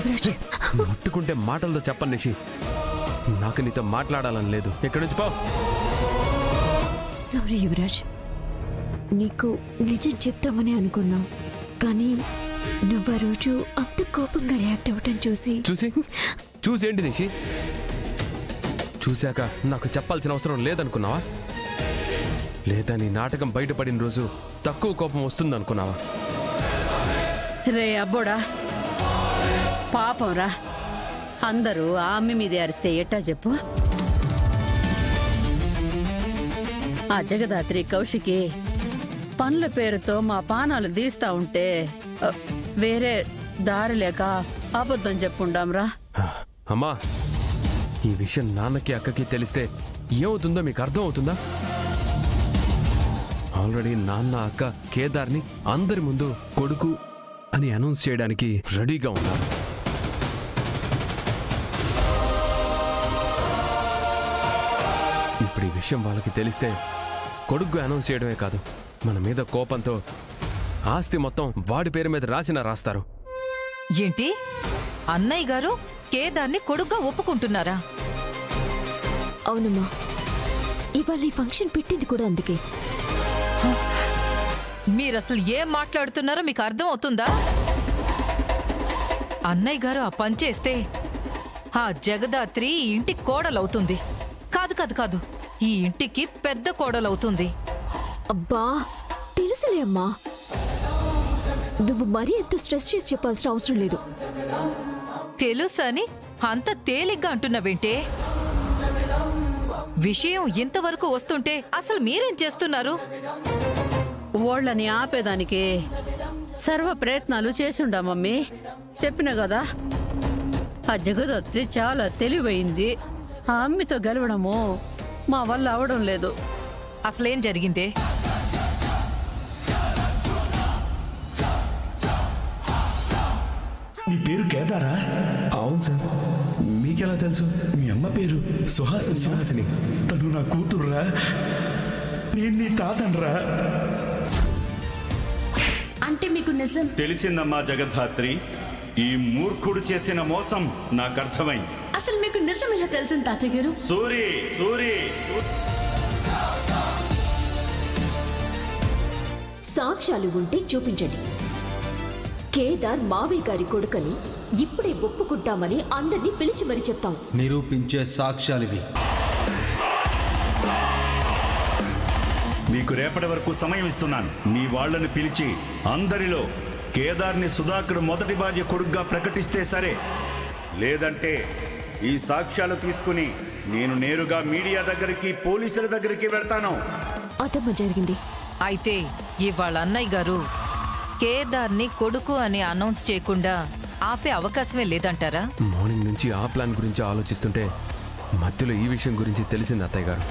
యువరాజ్. ముట్టుకుంటే మాటలతో చెప్పను నిషి. నాకు నీతో మాట్లాడాలని లేదు. ఎక్కడి నుంచి పో. సారీ యువరాజ్, నీకు నిజం చెప్తామని అనుకున్నాం, కానీ నువ్వు ఆ రోజు అంత కోపంగా రియాక్ట్ అవ్వటం చూసేంటి నిషి? చూశాక నాకు చెప్పాల్సిన అవసరం లేదనుకున్నావా? లేదా నీ నాటకం బయటపడిన రోజు తక్కువ కోపం వస్తుందనుకున్నావా? రే అబ్బోడా, పాపం రా. అందరూ ఆమె మీదే అరిస్తే ఎట్టా చెప్పు? ఆ జగదాత్రి కౌశికి పనుల పేరుతో మా పానాలు తీస్తా ఉంటే వేరే దారి లేక అబద్ధం చెప్పుండాంరా. అమ్మా, ఈ విషయం నాన్నకి అక్కకి తెలిస్తే ఏమవుతుందో మీకు అర్థం అవుతుందా? ఆల్రెడీ నాన్న అక్క కేదార్ని అందరి ముందు కొడుకు అని అనౌన్స్ చేయడానికి రెడీగా ఉన్నా. ఇప్పుడు ఈ విషయం వాళ్ళకి తెలిస్తే కొడుకు అనౌన్స్ చేయడమే కాదు, మన మీద కోపంతో ఆస్తి మొత్తం వాడి పేరు మీద రాస్తారు. ఏంటి, అన్నయ్య గారు కేదార్ని కొడుగ్గా ఒప్పుకుంటున్నారా? అవునమ్మా, ఇవాళ ఈ ఫంక్షన్ పెట్టింది కూడా అందుకే. మీరసలు ఏం మాట్లాడుతున్నారో మీకు అర్థం అవుతుందా? అన్నయ్య గారు ఆ పని చేస్తే ఆ జగదాత్రి ఈ ఇంటి కోడలవుతుంది. కాదు కాదు కాదు, ఈ ఇంటికి పెద్ద కోడలవుతుంది. అబ్బా తెలుసులే అమ్మా, నువ్వు మరీ ఎంత స్ట్రెస్ చేసి చెప్పాల్సిన అవసరం లేదు. తెలుసని అంత తేలిగ్గా అంటున్నావేంటే? విషయం ఇంతవరకు వస్తుంటే అసలు మీరేం చేస్తున్నారు? ఓళ్ళని ఆపేదానికి సర్వ ప్రయత్నాలు చేసుండా మమ్మీ. చెప్పిన కదా, ఆ జగదత్రి చాలా తెలివైంది. ఆ అమ్మితో గెలవడము మా వల్ల అవడం లేదు. అసలేం జరిగిందే? నీ పేరు కేదారా? అవును సార్, మీకెలా తెలుసు? మీ అమ్మ పేరు సుహాసిని. తను నా కూతురురా, నేను నీ తాతనరా. అంటే మీకు నిజం తెలిసిందమ్మా జగద్ధాత్రి. ఈ మూర్ఖుడు చేసిన మోసం నాకు అర్థమైంది. అసలు మీకు నిజం ఎలా తెలిసింది తాతయ్య గారు? సూరి సాక్ష్యాలు ఉంటే చూపించండి. కేదార్ మావయ్య గారి కొడుకని ఇప్పుడే ఒప్పుకుంటామని అందరినీ పిలిచి మరీ చెప్తాం. నిరూపించే సాక్ష్యాలివి. మీకు రేపటి వరకు సమయం ఇస్తున్నాను. మీ వాళ్లను పిలిచి అందరిలో కేదార్ని సుధాకర్ మొదటి భార్య కొడుగ్గా ప్రకటిస్తే సరే, లేదంటే ఈ సాక్ష్యాలు తీసుకుని నేను నేరుగా మీడియా దగ్గరికి, పోలీసుల దగ్గరికి వెళ్తాను. అదమ్మ జరిగింది. అయితే ఇవాళ అన్నయ్య గారు కేదార్ని కొడుకు అని అనౌన్స్ చేయకుండా ఆపే అవకాశమే లేదంటారా? మార్నింగ్ నుంచి ఆ ప్లాన్ గురించి ఆలోచిస్తుంటే మధ్యలో ఈ విషయం గురించి తెలిసింది అత్తయ్య గారు.